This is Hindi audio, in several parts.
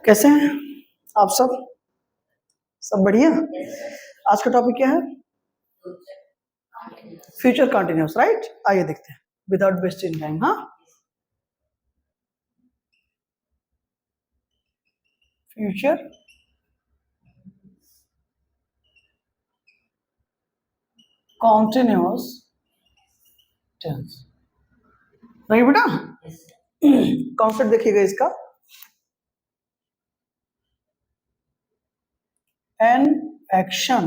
कैसे हैं आप सब? सब बढ़िया। आज का टॉपिक क्या है? Future continuous, right? आइए देखते हैं विदाउट वेस्टिंग टाइम। हाँ, फ्यूचर कॉन्टिन्यूस टेंस, नहीं बेटा? कॉन्सेप्ट देखिएगा इसका। An action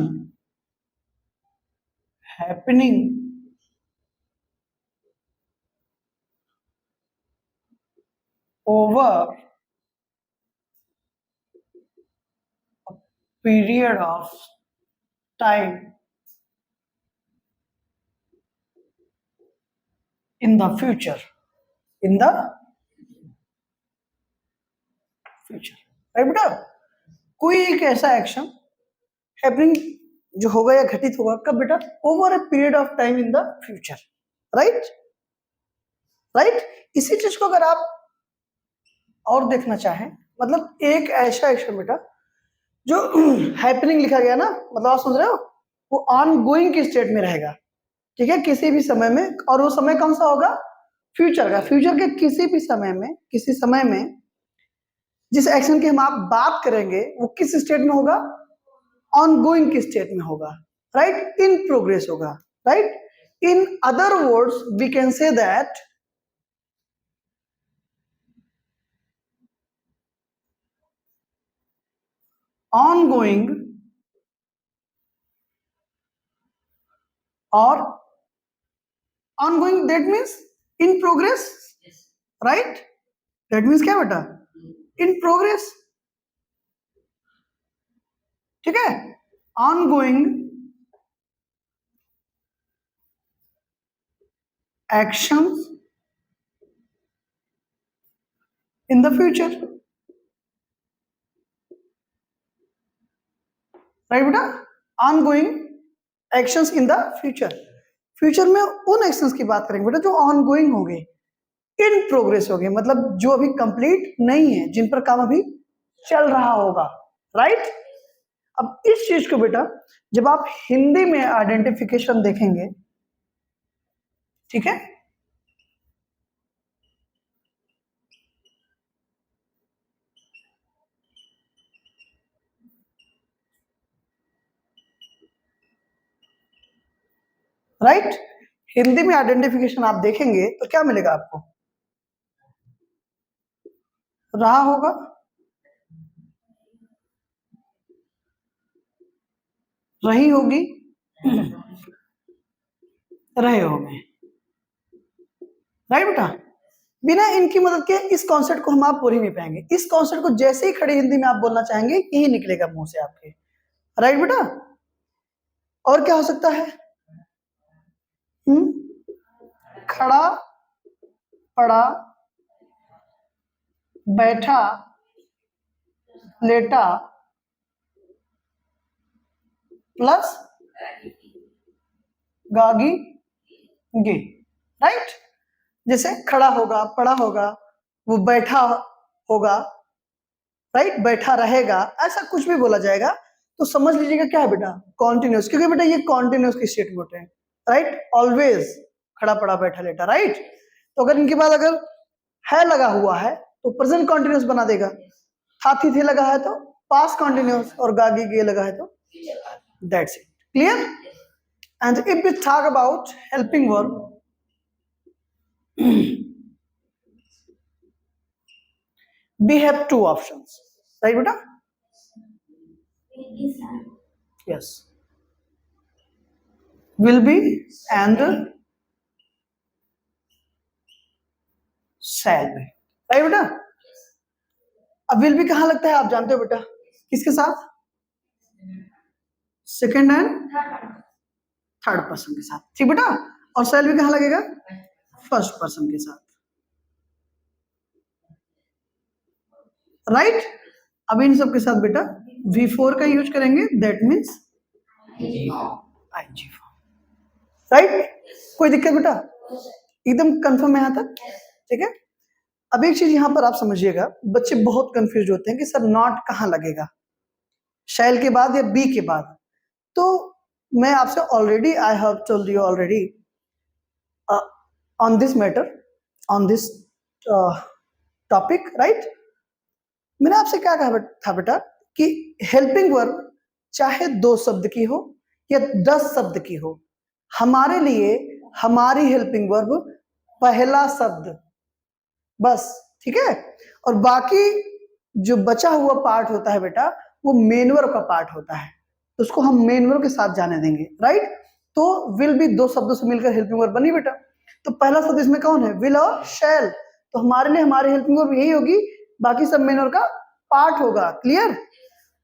happening over period of time in the future, in the future, right बेटा? कोई एक ऐसा एक्शन हैपनिंग जो होगा या घटित होगा कब बेटा? Over a period of time in the future, right? Right. इसी चीज को अगर आप और देखना चाहें, मतलब एक ऐसा एक्शन बेटा जो हैपनिंग लिखा गया ना, मतलब आप समझ रहे हो, वो ऑन गोइंग की स्टेट में रहेगा, ठीक है, किसी भी समय में। और वो समय कौन सा होगा? फ्यूचर का। फ्यूचर के किसी भी समय में, किसी समय में जिस एक्शन की हम आप बात करेंगे वो किस स्टेट में होगा? ऑन गोइंग की स्टेट में होगा, राइट? इन प्रोग्रेस होगा, right? In other words we can say that ongoing or ongoing, that means in progress, right? that means क्या बेटा? in progress, ठीक है? ongoing actions in the future, right बेटा? ongoing actions in the future, future में उन एक्शंस की बात करेंगे बेटा जो ऑनगोइंग होंगे, इन प्रोग्रेस होंगे, मतलब जो अभी कंप्लीट नहीं है, जिन पर काम अभी चल रहा होगा, राइट? अब इस चीज को बेटा जब आप हिंदी में आइडेंटिफिकेशन देखेंगे, ठीक है, राइट? हिंदी में आइडेंटिफिकेशन आप देखेंगे तो क्या मिलेगा आपको? रहा होगा, रही होगी, रहे होंगे, राइट बेटा? बिना इनकी मदद के इस कॉन्सेप्ट को हम आप बोल ही नहीं पाएंगे। इस कॉन्सेप्ट को जैसे ही खड़ी हिंदी में आप बोलना चाहेंगे यही निकलेगा मुंह से आपके, राइट बेटा? और क्या हो सकता है? खड़ा, पड़ा, बैठा, लेटा प्लस गागी गे, राइट? जैसे खड़ा होगा, पड़ा होगा, वो बैठा होगा, राइट? बैठा रहेगा, ऐसा कुछ भी बोला जाएगा तो समझ लीजिएगा क्या है बेटा? कॉन्टिन्यूस, क्योंकि बेटा ये कॉन्टिन्यूस की स्टेटमेंट है, राइट? ऑलवेज खड़ा, पड़ा, बैठा, लेटा, राइट? तो अगर इनके बाद अगर है लगा हुआ है तो प्रेजेंट कॉन्टिन्यूस बना देगा, था थी थे लगा है तो पास्ट कॉन्टिन्यूस, और गागी गे लगा है तो that's it, clear? And if we talk about helping verb, we have two options, right beta? Yes, will be and shall be, right बेटा? अब will be कहाँ लगता है आप जानते हो बेटा? किसके साथ? सेकेंड एंड थर्ड पर्सन के साथ, ठीक बेटा? और shall be कहाँ लगेगा? फर्स्ट पर्सन के साथ, राइट? अब इन सब के साथ बेटा V4 का यूज करेंगे, that means ING form, right? कोई दिक्कत बेटा? एकदम कंफर्म है यहाँ तक, ठीक है? अब एक चीज यहां पर आप समझिएगा, बच्चे बहुत कंफ्यूज होते हैं कि सर नॉट कहाँ लगेगा, शैल के बाद या बी के बाद। तो मैं आपसे already, I have told you already on this matter, on this topic, right. मैंने आपसे क्या कहा था बेटा कि हेल्पिंग वर्ब चाहे 2 शब्द की हो या 10 शब्द की हो, हमारे लिए हमारी हेल्पिंग वर्ब पहला शब्द बस, ठीक है। और बाकी जो बचा हुआ पार्ट होता है बेटा, वो मेन वर्ब का पार्ट होता है, तो उसको हम मेन वर्ब के साथ जाने देंगे, राइट। तो विल भी 2 शब्दों से मिलकर हेल्पिंग वर्ब बनी बेटा। तो पहला शब्द इसमें कौन है, विल और शैल, तो हमारे लिए हमारी हेल्पिंग वर्ब यही होगी, बाकी सब मेन वर्ब का पार्ट होगा, क्लियर।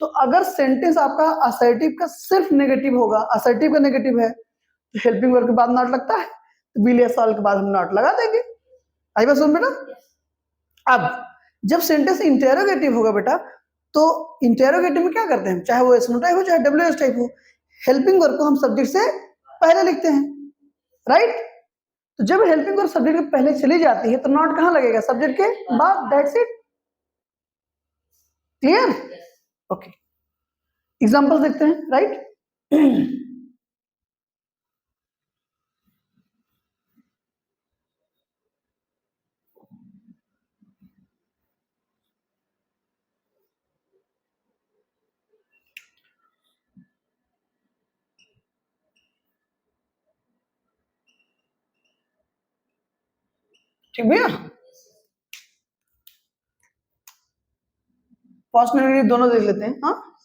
तो अगर सेंटेंस आपका असर्टिव का सिर्फ नेगेटिव होगा, असर्टिव का नेगेटिव है, तो हेल्पिंग वर्ब के बाद नॉट लगता है, तो विल या शैल के बाद हम नॉट लगा देंगे। आई बात सुन बेटा। अब जब सेंटेंस इंटेरोगेटिव होगा बेटा, तो इंटेरोगेटिव में क्या करते हैं, चाहे वो एस टाइप हो चाहे डब्ल्यू टाइप हो, हेल्पिंग वर्ब को हम सब्जेक्ट से पहले लिखते हैं, राइट। तो जब हेल्पिंग वर्ब सब्जेक्ट के पहले चली जाती है तो नॉट कहां लगेगा, सब्जेक्ट के बाद, that's it, clear. Okay, example देखते हैं, राइट। ठीक भैया, फर्स्ट नेगेटिव दोनों देख लेते हैं। हाँ,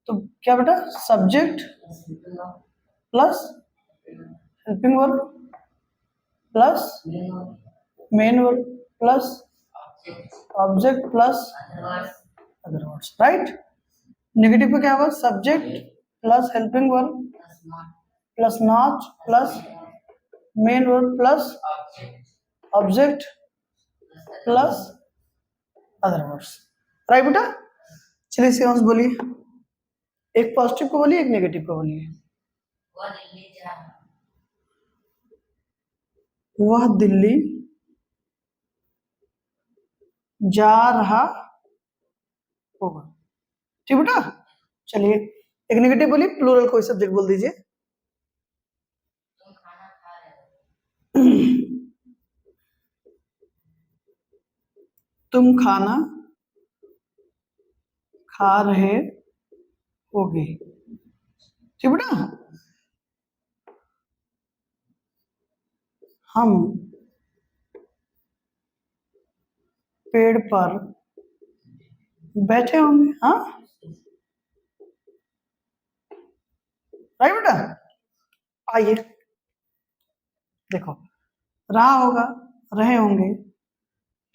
तो क्या बेटा, subject plus helping verb plus main verb plus object plus other words, right. Negative पे क्या होगा, subject plus helping verb plus not plus main verb plus object plus other words, right बेटा। चलिए सियांश बोलिए, एक पॉजिटिव को बोलिए, एक नेगेटिव को बोलिए। वह दिल्ली जा रहा होगा, ठीक बेटा। चलिए एक नेगेटिव बोलिए, प्लूरल कोई सब्जेक्ट बोल दीजिए। तुम खाना खा रहे होगे, ठीक बेटा। हम पेड़ पर बैठे होंगे, हाँ, राइट बेटा। आइए देखो, रहा होगा, रहे होंगे,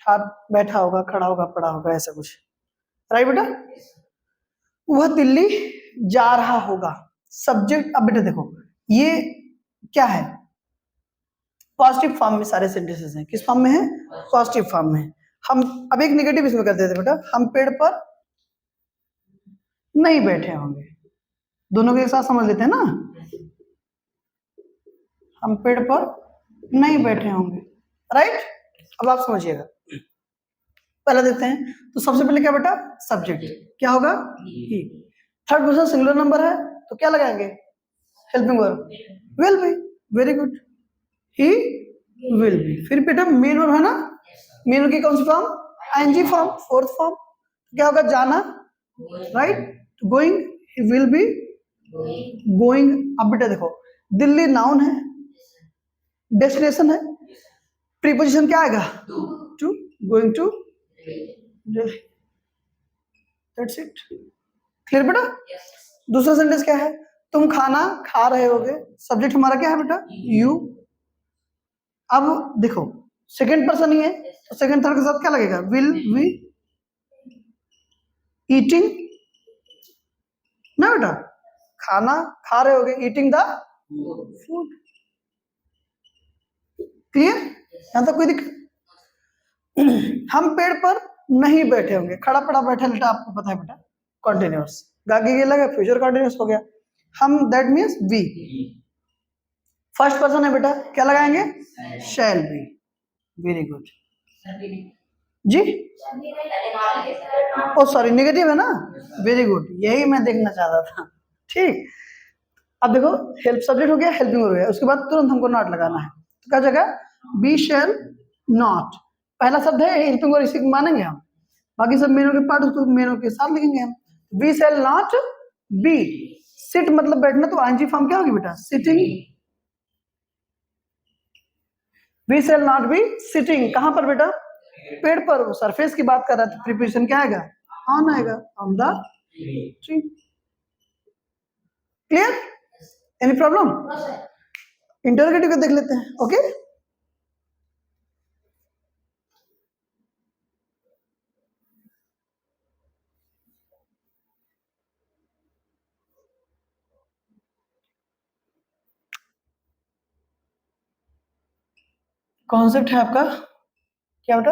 बैठा होगा, खड़ा होगा, पड़ा होगा, ऐसा कुछ, राइट बेटा। वह दिल्ली जा रहा होगा, सब्जेक्ट। अब बेटा देखो, ये क्या है, पॉजिटिव फॉर्म में सारे सेंटेंसेस हैं, किस फॉर्म में है, पॉजिटिव फॉर्म में। हम अब एक नेगेटिव इसमें कर देते बेटा, हम पेड़ पर नहीं बैठे होंगे, दोनों के एक साथ समझ लेते हैं ना, हम पेड़ पर नहीं बैठे होंगे, राइट। अब आप समझिएगा, पहले देखते हैं, तो सबसे पहले क्या बेटा, सब्जेक्ट क्या होगा, ही। थर्ड पर्सन सिंगुलर नंबर है, तो क्या लगाएंगे, helping verb will be, very good, he will B. फिर बेटा मेन वर्ब है ना, मेन वर्ब की कौन सी form, ING form, fourth form, क्या होगा, जाना, right, going, he will be going. अब बेटा देखो, दिल्ली नाउन है, डेस्टिनेशन है, प्रीपोजिशन क्या आएगा, to, going to Delhi, that's it, clear बेटा। दूसरा सेंटेंस क्या है, तुम खाना खा रहे होगे, सब्जेक्ट हमारा क्या है बेटा, यू। अब देखो सेकंड पर्सन ही है, तो सेकंड थर्ड के साथ क्या लगेगा, विल वी ईटिंग ना बेटा, खाना खा रहे होगे, ईटिंग द फूड, क्लियर, यहां तक कोई दिक्कत। हम पेड़ पर नहीं बैठे होंगे, खड़ा पड़ा बैठा लेटा आपको पता है बेटा, कॉन्टिन्यूअस, गागी ये लगा, फ्यूचर कॉन्टिन्यूअस हो गया, हम that means we. First person है बेटा, क्या लगाएंगे, शैल बी, वेरी गुड। जी, ओ सॉरी नेगेटिव है ना, वेरी गुड, यही मैं देखना चाह रहा था। ठीक, अब देखो हेल्प सब्जेक्ट हो गया, हेल्पिंग हो गया, उसके बाद तुरंत हमको नॉट लगाना है, तो क्या जगह बी शेल नॉट, पहला शब्द है हेल्पिंग और इसी को मानेंगे हम, बाकी सब मेनू के पार्ट उसको मेनू के साथ लिखेंगे हम। We shall not be, sit मतलब बैठना, तो आईएनजी फॉर्म क्या होगी बेटा, sitting. We shall not be sitting, कहां पर बेटा, पेड़ पर, सरफेस की बात कर रहा था, प्रीपोजिशन क्या आएगा, ऑन आएगा, on the tree. Clear, any problem? Interrogative को देख लेते हैं। ओके, कॉन्सेप्ट है आपका क्या बेटा,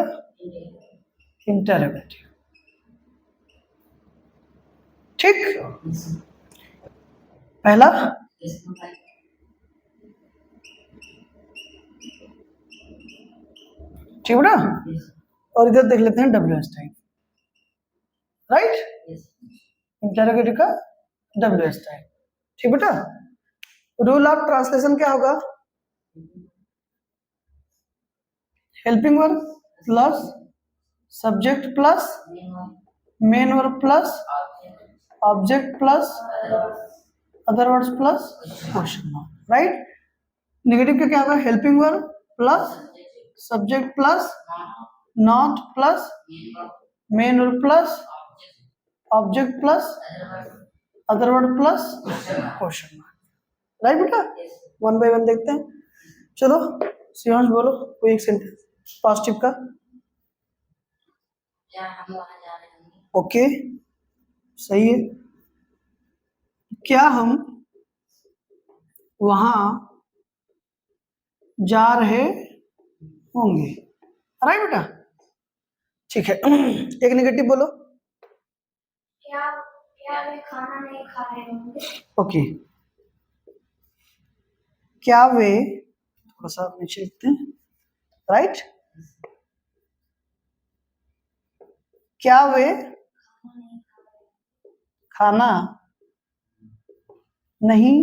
इंटरोगेटिव। ठीक, पहला ठीक बेटा, और इधर देख लेते हैं W S type, right, interrogative का डब्ल्यू एस टाइप। ठीक बेटा, रूल ऑफ ट्रांसलेशन क्या होगा, helping verb plus subject plus main verb plus object plus other words plus question mark, right. Negative का क्या होगा, helping verb plus subject plus not plus main verb plus object plus other word plus question mark, right बेटा। वन बाय वन देखते हैं, चलो शिवांश बोलो कोई एक सेंटेंस पॉजिटिव का। ओके, सही है, क्या हम वहां जा रहे होंगे, राइट बेटा। ठीक है, एक नेगेटिव बोलो, क्या वे खाना नहीं खा रहे होंगे। ओके, क्या वे, थोड़ा सा नीचे लिखते हैं, राइट, क्या वे खाना नहीं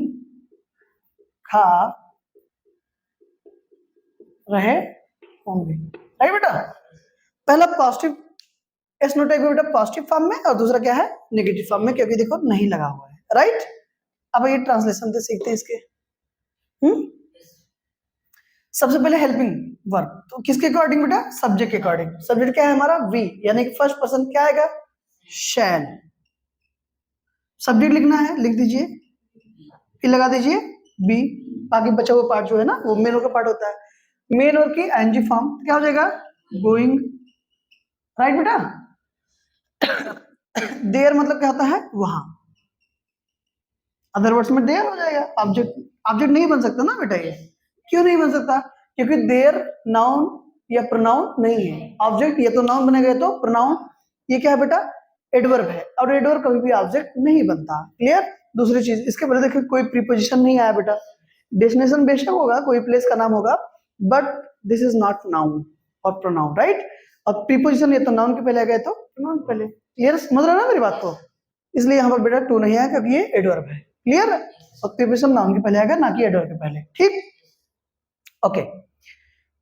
खा रहे होंगे, राइट बेटा। पहला पॉजिटिव एस नोट है बेटा पॉजिटिव फॉर्म में, और दूसरा क्या है नेगेटिव फॉर्म में, क्योंकि देखो नहीं लगा हुआ है, राइट। अब ये ट्रांसलेशन से सीखते हैं इसके। सबसे पहले हेल्पिंग वर्ब, तो किसके अकॉर्डिंग बेटा, सब्जेक्ट के अकॉर्डिंग। सब्जेक्ट क्या है हमारा, वी, यानी कि फर्स्ट पर्सन क्या आएगा, शैल। सब्जेक्ट लिखना है, लिख दीजिए, फिर लगा दीजिए बी, बाकी बचा हुआ पार्ट जो है ना वो मेन का पार्ट होता है। मेन और की एनजी फॉर्म क्या हो जाएगा, गोइंग, राइट बेटा। देयर मतलब क्या होता है, वहां, अदर वर्ड्स में देयर हो जाएगा। ऑब्जेक्ट, ऑब्जेक्ट नहीं बन सकता ना बेटा ये, क्यों नहीं बन सकता, क्योंकि देयर नाउन या प्रोनाउन नहीं है। ऑब्जेक्ट या तो नाउन बनेगा तो प्रोनाउन, ये क्या है बेटा, एडवर्ब है, और एडवर्ब कभी भी ऑब्जेक्ट नहीं बनता। क्लियर। दूसरी चीज इसके पहले देखिए कोई प्रीपोजिशन नहीं आया बेटा, डेस्टिनेशन बेशक होगा, कोई प्लेस का नाम होगा, but this is not noun और प्रोनाउन, राइट। और प्रीपोजिशन या तो नाउन के पहले आ गए तो प्रोनाउन पहले। क्लियर, समझ रहे हो ना मेरी बात को, इसलिए यहाँ पर बेटा टू नहीं आया क्योंकि ये एडवर्ब है। क्लियर, और प्रीपोजिशन नाउन के पहले आएगा ना कि एडवर्ब के पहले, ठीक। ओके,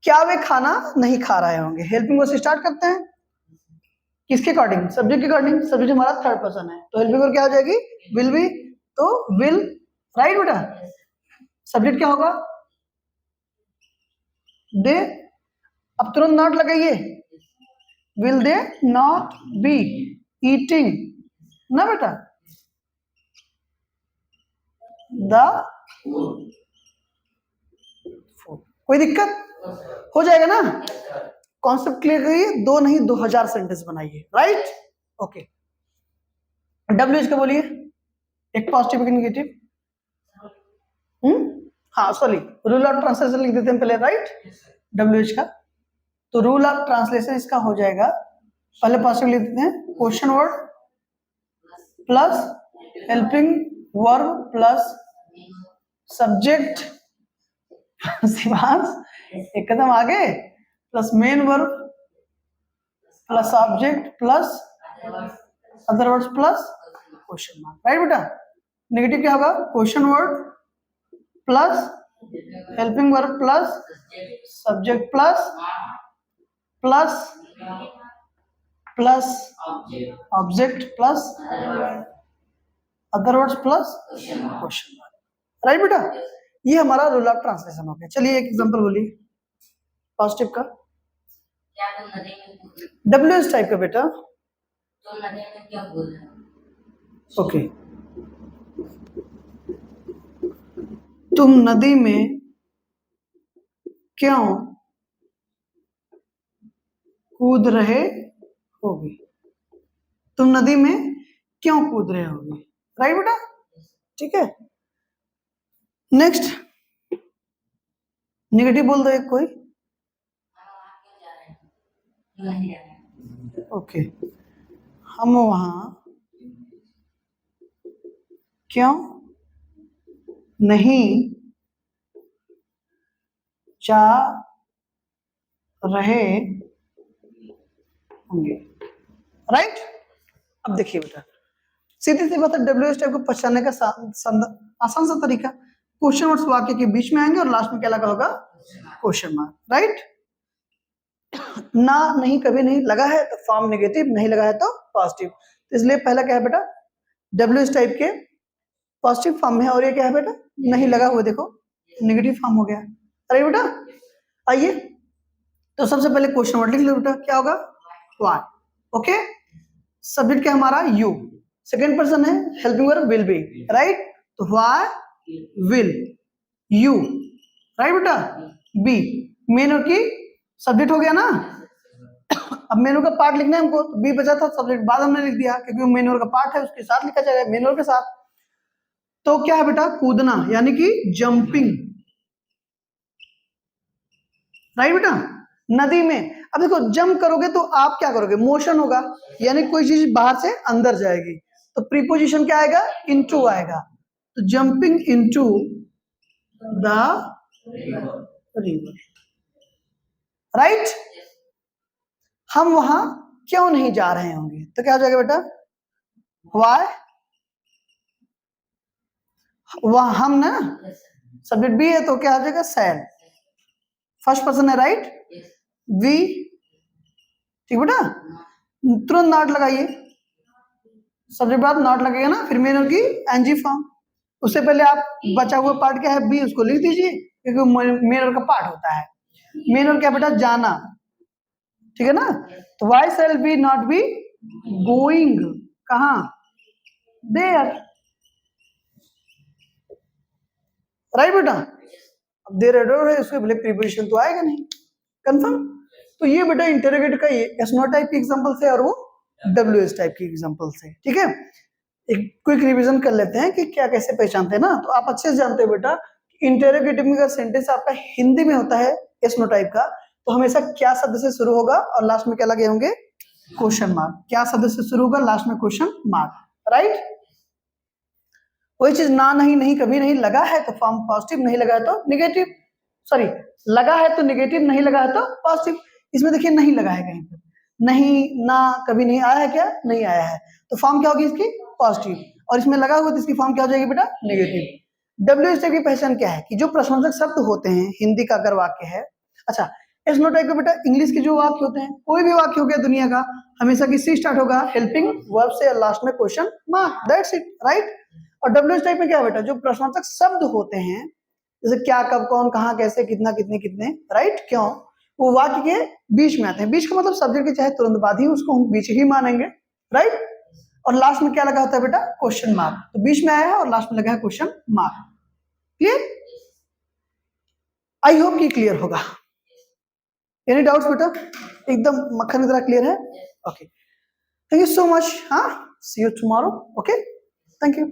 क्या वे खाना नहीं खा रहे होंगे, हेल्पिंग वर्ब से स्टार्ट करते हैं, किसके अकॉर्डिंग, सब्जेक्ट के अकॉर्डिंग। सब्जेक्ट हमारा थर्ड पर्सन है, तो हेल्पिंग वर्ब क्या हो जाएगी, विल बी, तो विल, राइट बेटा। सब्जेक्ट क्या होगा, दे, अब तुरंत नॉट लगाइए, will they not be eating ना बेटा द फूड, कोई दिक्कत हो जाएगा ना। कॉन्सेप्ट क्लियर करिए, 2 नहीं 2000 सेंटेंस बनाइए, राइट। ओके, डब्ल्यू एच का बोलिए, एक पॉजिटिव एक नेगेटिव। हाँ सॉरी, रूल ऑफ ट्रांसलेशन लिख देते हैं पहले, राइट, डब्ल्यू एच का। तो रूल ऑफ ट्रांसलेशन इसका हो जाएगा, पहले पॉजिटिव लिख देते हैं, question word plus helping verb plus subject, Shivansh एक कदम आगे, plus main verb plus object plus other words plus question mark, right बेटा। नेगेटिव क्या होगा, question word plus helping verb plus subject plus plus object plus other words plus question mark, right बेटा। ये हमारा रूल ऑफ ट्रांसलेशन हो गया। चलिए एक एग्जांपल बोलिए पॉजिटिव का। डब्ल्यू टाइप का बेटा। ओके, तुम नदी में क्यों कूद रहे होगे, तुम नदी में क्यों कूद रहे होगे, राइट बेटा, ठीक है। नेक्स्ट नेगेटिव बोल दो एक कोई। ओके, हम वहां क्यों नहीं जा रहे होंगे, राइट। अब देखिए बेटा, सीधी सी बात है, डब्ल्यू टाइप को पहचानने का आसान सा तरीका, क्वेश्चन वर्ड्स वाक्य के बीच में आएंगे और लास्ट में क्या लगा होगा, क्वेश्चन मार्क, राइट। ना नहीं कभी नहीं लगा है तो फॉर्म नेगेटिव, नहीं लगा है तो पॉजिटिव, तो इसलिए पहला क्या है बेटा, डब्ल्यू टाइप के पॉजिटिव फॉर्म में है, और ये क्या है बेटा, नहीं लगा हुआ, देखो नेगेटिव फॉर्म हो गया, अरे बेटा। आइए तो सबसे पहले क्वेश्चन वर्ड लिख लो बेटा, क्या होगा, व्हाई, ओके। सब्जेक्ट क्या हमारा, यू, सेकंड पर्सन है, helping verb will be, right, तो व्हाई विल यू, राइट बेटा। बी मेन और की सब्जेक्ट हो गया ना। अब मेनू का पार्ट लिखना है हमको, तो बी बचा था, सब्जेक्ट बाद हमने लिख दिया क्योंकि मेनू का पार्ट है, उसके साथ लिखा जाएगा, मेनू के साथ। तो क्या है बेटा, कूदना, यानी कि जंपिंग, राइट बेटा। नदी में, अब देखो जंप करोगे तो आप क्या करोगे, मोशन होगा, यानी कोई चीज बाहर से अंदर जाएगी, तो प्रीपोजिशन क्या आएगा, इनटू आएगा, तो jumping into the river, right. हम वहां क्यों नहीं जा रहे होंगे, तो क्या हो जाएगा बेटा, व्हाई, वह हम ना, सब्जेक्ट बी है तो क्या हो जाएगा, सैड, फर्स्ट पर्सन है, राइट, वी, ठीक बेटा। तुरंत नॉट लगाइए, सब्जेक्ट बाद नॉट लगेगा ना, फिर मेन की एनजी फॉर्म, उससे पहले आप बचा हुआ पार्ट क्या है, बी, उसको लिख दीजिए क्योंकि मेन का पार्ट होता है, मेन क्या बेटा, जाना, ठीक है ना। तो why shall be not be going, कहा, देयर, राइट बेटा। अब देयर है, उसके पहले प्रीपोजिशन तो आएगा नहीं, कंफर्म। तो ये बेटा इंटरोगेट का ये एस नो टाइप की एग्जांपल से और वो डब्ल्यू एस टाइप की एग्जांपल से, ठीक है। एक क्विक रिवीजन कर लेते हैं कि क्या कैसे पहचानते हैं ना, तो आप अच्छे से जानते हो बेटा, इंटरोगेटिव में अगर सेंटेंस आपका हिंदी में होता है एस नो टाइप का, तो हमेशा क्या शब्द से शुरू होगा और लास्ट में क्या लगे होंगे, क्वेश्चन मार्क, क्या शब्द से शुरू होगा, लास्ट में क्वेश्चन मार्क, राइट। कोई चीज ना, नहीं, नहीं कभी नहीं लगा है तो फॉर्म पॉजिटिव, नहीं लगा है तो नेगेटिव, सॉरी, लगा है तो नेगेटिव, नहीं लगा है तो पॉजिटिव। इसमें देखिए नहीं लगा है कहीं पर, नहीं, ना, कभी नहीं आया है, क्या नहीं आया है, तो फॉर्म क्या होगी इसकी, पॉजिटिव, और इसमें लगा हुआ तो इसकी फॉर्म क्या हो जाएगी बेटा, नेगेटिव। डब्ल्यू टाइप की पहचान क्या है कि जो प्रशंसक शब्द होते हैं हिंदी का अगर वाक्य है, अच्छा, एस नो टाइप का बेटा इंग्लिश के जो वाक्य होते हैं, कोई भी वाक्य हो गया दुनिया का, हमेशा किससे स्टार्ट होगा, हेल्पिंग वर्ब से, लास्ट में question mark, that's it, right. और डब्ल्यू टाइप में क्या बेटा, जो प्रश्नार्थक शब्द होते हैं, जैसे क्या, कब, कौन, कहाँ, कैसे, कितना, कितने, कितने, राइट, क्यों, वो वाक्य के बीच में आते हैं। बीच का मतलब सब्जेक्ट के चाहे तुरंत बाद ही उसको हम बीच ही मानेंगे, राइट। और लास्ट में क्या लगा होता है बेटा, क्वेश्चन मार्क, तो बीच में आया है और लास्ट में लगा है question mark, clear. I hope कि क्लियर होगा। एनी डाउट्स बेटा, एकदम मक्खन की तरह क्लियर है, okay, thank you so much, हाँ, see you tomorrow, okay, thank you.